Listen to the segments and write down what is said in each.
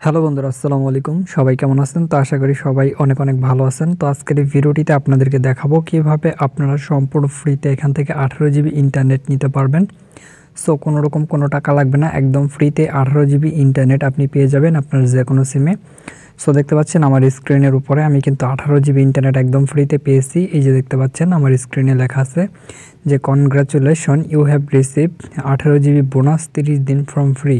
Hello বন্ধুরা, আসসালামু আলাইকুম। সবাই কেমন আছেন? তো আশা করি সবাই অনেক অনেক ভালো আছেন। তো আজকের এই ভিডিওটিতে আপনাদেরকে দেখাবো কিভাবে আপনারা সম্পূর্ণ ফ্রিতে এখান থেকে 18 জিবি ইন্টারনেট নিতে পারবেন। সো কোনো রকম কোনো টাকা লাগবে না, একদম ফ্রিতে 18 জিবি ইন্টারনেট আপনি পেয়ে যাবেন আপনার যে কোনো সিমে। সো দেখতে পাচ্ছেন আমার স্ক্রিনের উপরে আমি কিন্তু 18 জিবি ইন্টারনেট একদম ফ্রিতে পেয়েছি। এই যে দেখতে পাচ্ছেন আমার স্ক্রিনে লেখা আছে যে congratulation, you have received 18 GB bonus 30 দিন ফ্রম ফ্রি।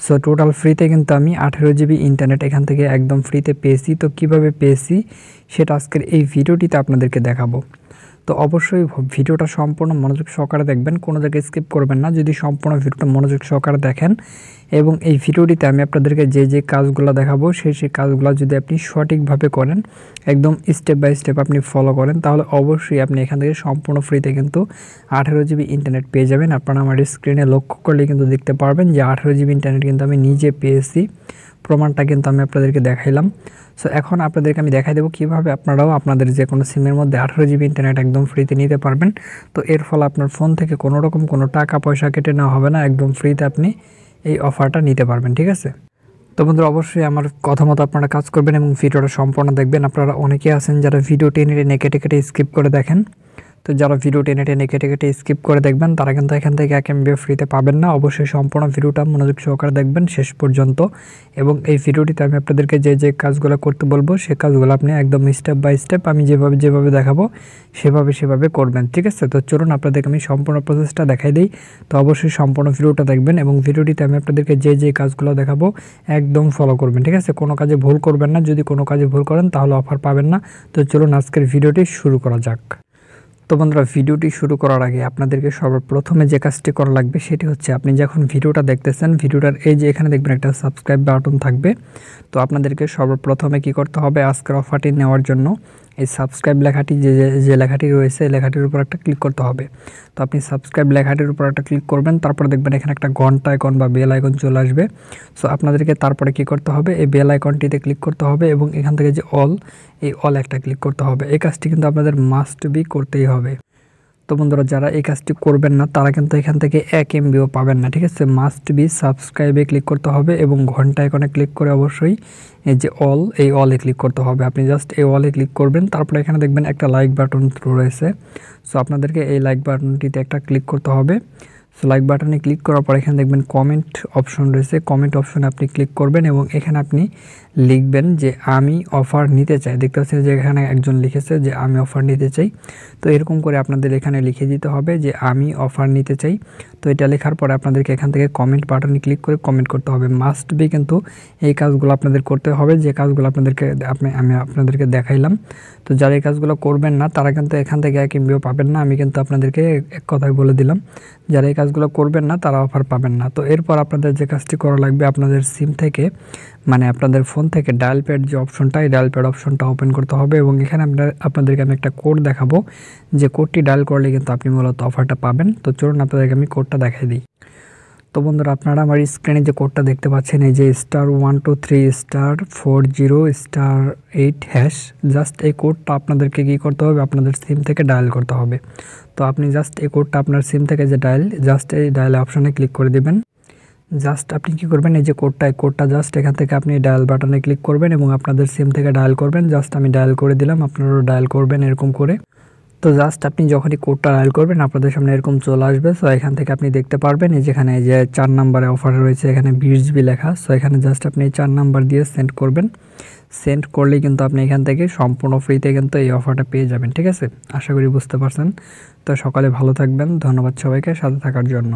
সো টোটাল ফ্রিতে কিন্তু আমি 18 জিবি ইন্টারনেট এখান থেকে একদম ফ্রিতে পেয়েছি। তো কিভাবে পেয়েছি সেটা আজকের এই ভিডিওটিতে আপনাদেরকে দেখাবো। তো অবশ্যই ভিডিওটা সম্পূর্ণ মনোযোগ সহকারে দেখবেন, কোনো জায়গায় স্কিপ করবেন না। যদি সম্পূর্ণ ভিডিওটা মনোযোগ সহকারে দেখেন এবং এই ভিডিওটিতে আমি আপনাদেরকে যে যে কাজগুলো দেখাবো সেই কাজগুলো যদি আপনি সঠিকভাবে করেন, একদম স্টেপ বাই স্টেপ আপনি ফলো করেন, তাহলে অবশ্যই আপনি এখান থেকে সম্পূর্ণ ফ্রিতে কিন্তু 18 জিবি ইন্টারনেট পেয়ে যাবেন। আপনারা আমার স্ক্রিনে লক্ষ্য করলে কিন্তু দেখতে পারবেন যে 18 জিবি ইন্টারনেট কিন্তু আমি নিজে পেয়েছি। প্রমাণটা কিন্তু আমি আপনাদেরকে দেখাইলাম। সো এখন আপনাদেরকে আমি দেখাই দেবো কীভাবে আপনারাও আপনাদের যে কোনো সিমের মধ্যে 18 জিবি ইন্টারনেট একদম ফ্রিতে নিতে পারবেন। তো এর ফলে আপনার ফোন থেকে কোনো রকম কোনো টাকা পয়সা কেটে নেওয়া হবে না, একদম ফ্রিতে আপনি এই অফারটা নিতে পারবেন। ঠিক আছে? তো বন্ধুরা, অবশ্যই আমার কথা মতো আপনারা কাজ করবেন এবং ভিডিওটা সম্পূর্ণ দেখবেন। আপনারা অনেকেই আছেন যারা ভিডিও টেনে টেনে কেটে কেটে স্কিপ করে দেখেন। তো যারা ভিডিও টেনে টেনে কেটে কেটে স্কিপ করে দেখবেন তারা কিন্তু এখান থেকে 1 MB ফ্রিতে পাবেন না। অবশ্যই সম্পূর্ণ ভিডিওটা মনোযোগ সহকারে দেখবেন শেষ পর্যন্ত। এবং এই ভিডিওটিতে আমি আপনাদেরকে যে যে কাজগুলো করতে বলবো সেই কাজগুলো আপনি একদম স্টেপ বাই স্টেপ আমি যেভাবে দেখাবো সেভাবে করবেন। ঠিক আছে? তো চলুন আপনাদেরকে আমি সম্পূর্ণ প্রসেসটা দেখাই দিই। তো অবশ্যই সম্পূর্ণ ভিডিওটা দেখবেন এবং ভিডিওটিতে আমি আপনাদেরকে যে যে কাজগুলো দেখাবো একদম ফলো করবেন। ঠিক আছে? কোনো কাজে ভুল করবেন না। যদি কোনো কাজে ভুল করেন তাহলে অফার পাবেন না। তো চলুন আজকের ভিডিওটি শুরু করা যাক। তো বন্ধুরা, ভিডিওটি শুরু করার আগে আপনাদেরকে সর্বপ্রথমে যে কাজটি করা লাগবে সেটি হচ্ছে আপনি যখন ভিডিওটা দেখতেছেন ভিডিওটার এই যে এখানে দেখবেন একটা সাবস্ক্রাইব বাটন থাকবে। তো আপনাদেরকে সর্বপ্রথমে কি করতে হবে, আজকের অফারটি নেওয়ার জন্য এই সাবস্ক্রাইব লেখাটি যে লেখাটি রয়েছে এই লেখাটির উপর একটা ক্লিক করতে হবে। তো আপনি সাবস্ক্রাইব লেখাটির উপর একটা ক্লিক করবেন, তারপর দেখবেন এখানে একটা ঘন্টা আইকন বা বেল আইকন চলে আসবে। সো আপনাদেরকে তারপরে কি করতে হবে, এই বেল আইকনটিতে ক্লিক করতে হবে এবং এখান থেকে যে এই অল একটা ক্লিক করতে হবে। এই কাজটি কিন্তু আপনাদের মাস্ট বি করতেই হবে। তো বন্ধুরা, যারা এই কাজটি করবেন না তারা কিন্তু এখান থেকে 1 MBও পাবেন না। ঠিক আছে? মাস্ট বি সাবস্ক্রাইবে ক্লিক করতে হবে এবং ঘন্টা আইকনে ক্লিক করে অবশ্যই এই যে এই অলে ক্লিক করতে হবে। আপনি জাস্ট এই অলে ক্লিক করবেন, তারপরে এখানে দেখবেন একটা লাইক বাটন রয়েছে। সো আপনাদেরকে এই লাইক বাটনটিতে একটা ক্লিক করতে হবে। সো লাইক বাটনে ক্লিক করার পর এখানে দেখবেন কমেন্ট অপশন রয়েছে। কমেন্ট অপশনে আপনি ক্লিক করবেন এবং এখানে আপনি লিখবেন যে আমি অফার নিতে চাই। দেখতে পাচ্ছেন যে এখানে একজন লিখেছে যে আমি অফার নিতে চাই। তো এরকম করে আপনাদের এখানে লিখে দিতে হবে যে আমি অফার নিতে চাই। তো এটা লেখার পরে আপনাদেরকে এখান থেকে কমেন্ট বাটনে ক্লিক করে কমেন্ট করতে হবে। মাস্ট বি কিন্তু এই কাজগুলো আপনাদের করতে হবে, যে কাজগুলো আমি আপনাদেরকে দেখাইলাম। তো যারা এই কাজগুলো করবেন না তারা কিন্তু এখান থেকে 1 MBও পাবেন না। আমি কিন্তু আপনাদেরকে এক কথায় বলে দিলাম, যারা এই কাজগুলো করবেন না তারা অফার পাবেন না। তো এরপর আপনাদের যে কাজটি করা লাগবে, আপনাদের সিম থেকে মানে আপনাদের ফোন থেকে ডায়াল প্যাড যে অপশনটা, এই ডায়াল প্যাড অপশনটা ওপেন করতে হবে এবং এখানে আপনাদেরকে আমি একটা কোড দেখাবো, যে কোডটি ডায়াল করলে কিন্তু আপনি মূলত অফারটা পাবেন। তো চলুন আপনাদেরকে আমি কোডটা দেখাই দিই। তো বন্ধুরা, আপনারা আমার স্ক্রিনে যে কোডটা দেখতে পাচ্ছেন এই যে *123*40*8#, জাস্ট এই কোডটা আপনাদেরকে কী করতে হবে, আপনাদের সিম থেকে ডায়াল করতে হবে। তো আপনি জাস্ট এই কোডটা আপনার সিম থেকে যে জাস্ট এই ডায়াল অপশনে ক্লিক করে দিবেন। জাস্ট আপনি কি করবেন, এই যে কোডটা জাস্ট এখান থেকে আপনি ডায়াল বাটনে ক্লিক করবেন এবং আপনাদের সিম থেকে ডায়াল করবেন। জাস্ট আমি ডায়াল করে দিলাম, আপনারাও ডায়াল করবেন এরকম করে। তো জাস্ট আপনি যখনই কোডটা ডায়াল করবেন আপনাদের সামনে এরকম চলে আসবে। সো এখান থেকে আপনি দেখতে পারবেন এই যেখানে যে 4 নম্বরে অফার রয়েছে, এখানে 20 GB লেখা। সো এখানে জাস্ট আপনি 4 নাম্বার দিয়ে সেন্ড করবেন। সেন্ড করলেই কিন্তু আপনি এখান থেকে সম্পূর্ণ ফ্রিতে কিন্তু এই অফারটা পেয়ে যাবেন। ঠিক আছে? আশা করি বুঝতে পারছেন। তো সকালে ভালো থাকবেন। ধন্যবাদ সবাইকে সাথে থাকার জন্য।